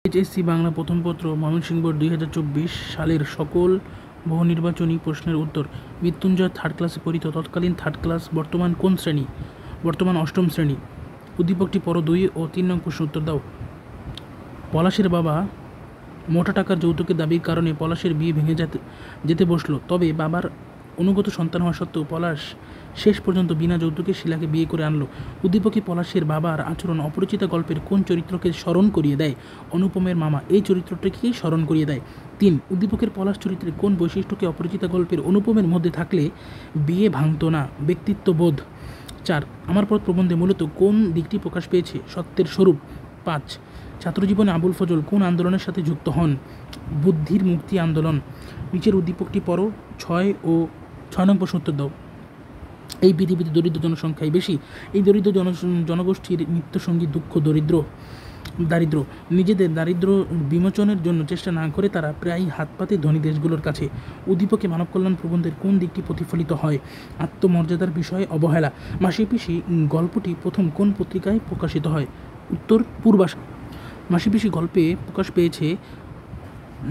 HSC Bangla প্রথম পত্র Mymensingh board 2024 সালের সকল বহু নির্বাচনী প্রশ্নের উত্তর। মৃত্যুঞ্জয় থার্ড ক্লাসে পড়িত, তৎকালীন থার্ড ক্লাস, বর্তমান কোন শ্রেণী? বর্তমান অষ্টম শ্রেণী। উদ্দীপকটি পড়ো, 2 ও 3 নং প্রশ্ন উত্তর দাও। পলাশের বাবা মোটা টাকার যৌতুকের দাবির কারণে পলাশের বিয়ে ভেঙে যেতে বসলো। তবে বাবার অনুগত সন্তান হওয়া সত্ত্বেও পলাশ শেষ পর্যন্ত বিনা যৌতুকে শিলাকে বিয়ে করে আনলো। উদ্দীপকে পলাশের বাবার আচরণ অপরিচিতা গল্পের কোন চরিত্রকে স্মরণ করিয়ে দেয়? অনুপমের মামা এই চরিত্রটিকেই স্মরণ করিয়ে দেয়। 3. উদ্দীপকের পলাশ চরিত্রের কোন বৈশিষ্ট্যকে অপরিচিতা গল্পের অনুপমের মধ্যে থাকলে বিয়ে ভাঙত না? ব্যক্তিত্ববোধ। 4. আমার পথ প্রবন্ধে মূলত কোন দিকটি প্রকাশ পেয়েছে? সত্যের স্বরূপ। 5. ছাত্রজীবনে আবুল ফজল কোন আন্দোলনের সাথে যুক্ত হন? বুদ্ধির মুক্তি আন্দোলন। নিচের উদ্দীপকটি পড়ো, 6 নং প্রশ্ন উত্তর দাও। এই পৃথিবীতে দরিদ্র জনসংখ্যাই বেশি। এই দরিদ্র জনগোষ্ঠীর নিত্যসঙ্গী দুঃখ, দারিদ্র। নিজেদের দারিদ্র বিমোচনের জন্য চেষ্টা না করে তারা প্রায়ই হাত পাতে ধনী দেশগুলোর কাছে। উদ্দীপকে মানব কল্যাণ প্রবন্ধের কোন দিকটি প্রতিফলিত হয়? আত্মমর্যাদার বিষয়ে অবহেলা। মাসিপিসি গল্পটি প্রথম কোন পত্রিকায় প্রকাশিত হয়? উত্তর, পূর্বাশা। মাসিপিসি গল্পে প্রকাশ পেয়েছে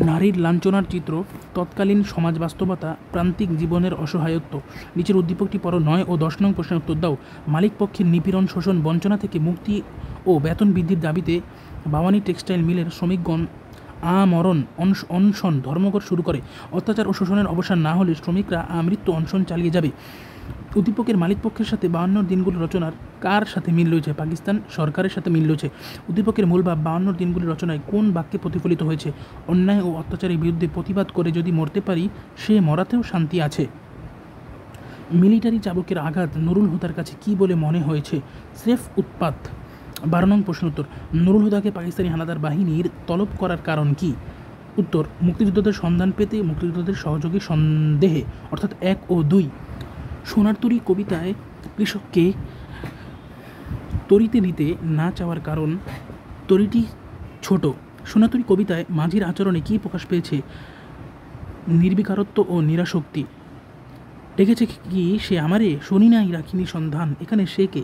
নারীর লাঞ্ছনার চিত্র, তৎকালীন সমাজ বাস্তবতা, প্রান্তিক জীবনের অসহায়ত্ব। নিচের উদ্দীপকটি পড়ো, 9 ও 10 নং প্রশ্নের উত্তর দাও। মালিক পক্ষের নিপীড়ন, শোষণ, বঞ্চনা থেকে মুক্তি ও বেতন বৃদ্ধির দাবিতে বাওয়ানী টেক্সটাইল মিলের শ্রমিকগণ আমরণ অনশন ধর্মঘট শুরু করে। অত্যাচার ও শোষণের অবসান না হলে শ্রমিকরা আমৃত্যু অনশন চালিয়ে যাবে। উদ্দীপকের মালিকপক্ষের সাথে 52 দিনগুলি রচনার কার সাথে মিল রয়েছে? পাকিস্তান সরকারের সাথে মিল রয়েছে। উদ্দীপকের মূল ভাব 52 দিনগুলি রচনায় কোন বাক্যে প্রতিফলিত হয়েছে? অন্যায় ও অত্যাচারের বিরুদ্ধে প্রতিবাদ করে যদি মরতে পারি, সে মরাতেও শান্তি আছে। মিলিটারি চাবুকের আঘাত নুরুল হুদার কাছে কি বলে মনে হয়েছে? স্রেফ উৎপাত। 12 নং প্রশ্ন উত্তর। নুরুল হুদাকে পাকিস্তানি হানাদার বাহিনীর তলব করার কারণ কি? উত্তর, মুক্তিযোদ্ধাদের সন্ধান পেতে মুক্তিযোদ্ধাদের সহযোগী সন্দেহে, অর্থাৎ 1 ও 2। সোনার তরী কবিতায় কৃষককে তরিতে নিতে না চাওয়ার কারণ? তরিটি ছোট। সোনাতরী কবিতায় মাঝির আচরণে কী প্রকাশ পেয়েছে? নির্বিকারত্ব ও নিরাসক্তি। ডেকেছে কি সে আমারে, শুনি নাই রাখিনি সন্ধান। এখানে সে কে?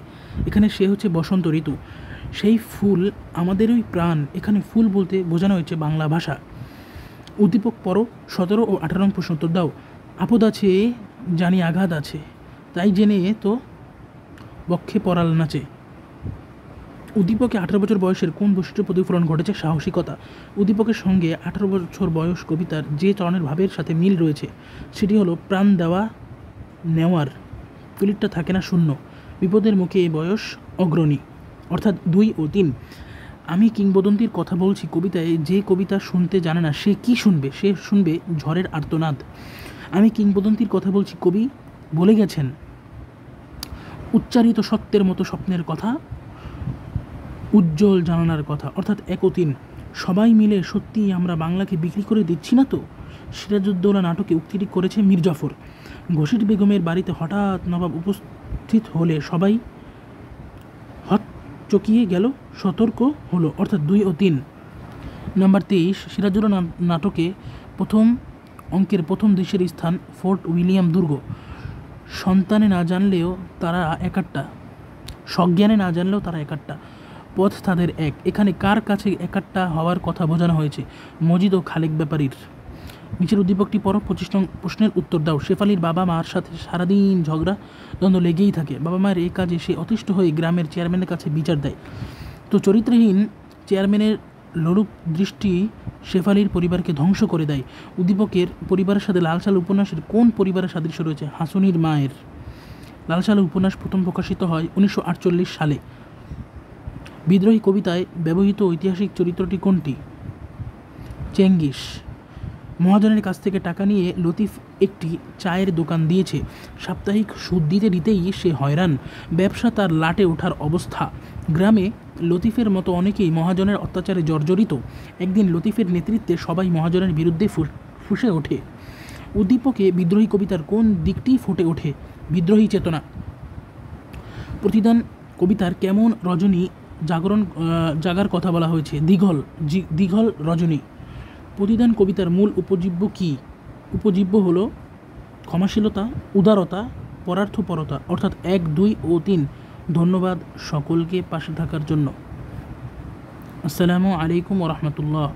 এখানে সে হচ্ছে বসন্ত ঋতু। সেই ফুল আমাদেরই প্রাণ। এখানে ফুল বলতে বোঝানো হয়েছে বাংলা ভাষা। উদ্দীপক পড়ো, 17 ও 18 নং প্রশ্ন উত্তর দাও। আপদ আছে জানি আঘাত আছে, তাই জেনে তো বক্ষে পরাল নাচে। উদ্দীপকে 18 বছর বয়সের কোন বৈশিষ্ট্য প্রতিফলন ঘটেছে? সাহসিকতা। উদ্দীপকের সঙ্গে 18 বছর বয়স কবিতার যে চরণের ভাবের সাথে মিল রয়েছে সেটি হলো প্রাণ দেওয়া নেওয়ার। ফিলিটটা থাকে না শূন্য। বিপদের মুখে এই বয়স অগ্রণী, অর্থাৎ 2 ও 3। আমি কিংবদন্তির কথা বলছি কবিতায় যে কবিতা শুনতে জানে না সে কি শুনবে? সে শুনবে ঝড়ের আর্তনাদ। আমি কিংবদন্তির কথা বলছি কবি বলে গেছেন উচ্চারিত সত্যের মতো স্বপ্নের কথা, উজ্জ্বল জানানার কথা, অর্থাৎ 1 ও 3। সবাই মিলে সত্যিই আমরা বাংলাকে বিক্রি করে দিচ্ছি না তো? সিরাজউদ্দৌলা নাটকে উক্তিটি করেছে মীর জাফর। ঘসিট বেগমের বাড়িতে হঠাৎ নবাব উপস্থিত হলে সবাই হকচকিয়ে গেল, সতর্ক হলো, অর্থাৎ 2 ও 3। নাম্বার 23, সিরাজউদ্দৌলা নাটকে প্রথম অঙ্কের প্রথম দৃশ্যের স্থান ফোর্ট উইলিয়াম দুর্গ। সন্তানে না জানলেও তারা একাট্টা, সজ্ঞানে না জানলেও তারা একাট্টা, পথ তাদের এক। এখানে কার কাছে একাট্টা হওয়ার কথা বোঝানো হয়েছে? মজিদ ও খালেক ব্যাপারীর। নিচের উদ্দীপকটি পড়ো, 25 নং প্রশ্নের উত্তর দাও। শেফালির বাবা মার সাথে সারাদিন ঝগড়া দ্বন্দ্ব লেগেই থাকে। বাবা মায়ের এই কাজে সে অতিষ্ঠ হয়ে গ্রামের চেয়ারম্যানের কাছে বিচার দেয়। তো চরিত্রহীন চেয়ারম্যানের লোলুপ দৃষ্টি শেফালির পরিবারকে ধ্বংস করে দেয়। উদ্দীপকের পরিবারের সাথে লালসাল উপন্যাসের কোন পরিবারের সাদৃশ্য রয়েছে? হাসুনির মায়ের। লালসাল উপন্যাস প্রথম প্রকাশিত হয় 1948 সালে। বিদ্রোহী কবিতায় ব্যবহৃত ঐতিহাসিক চরিত্রটি কোনটি? চেঙ্গিস। মহাজনের কাছ থেকে টাকা নিয়ে লতিফ একটি চায়ের দোকান দিয়েছে। সাপ্তাহিক সুদ দিতে দিতেই সে হয়রান। ব্যবসা তার লাটে ওঠার অবস্থা। গ্রামে লতিফের মতো অনেকেই মহাজনের অত্যাচারে জর্জরিত। একদিন লতিফের নেতৃত্বে সবাই মহাজনের বিরুদ্ধে ফুঁসে ওঠে। উদ্দীপকে বিদ্রোহী কবিতার কোন দিকটি ফুটে ওঠে? বিদ্রোহী চেতনা। প্রতিদান কবিতার কেমন রজনী জাগার কথা বলা হয়েছে? দীঘল রজনী। প্রতিদান কবিতার মূল উপজীব্য কি? উপজীব্য হল ক্ষমাশীলতা, উদারতা, পরার্থপরতা, অর্থাৎ 1, 2 ও 3। ধন্যবাদ সকলকে পাশে থাকার জন্য। আসসালামু আলাইকুম ওরহমতুল্লাহ।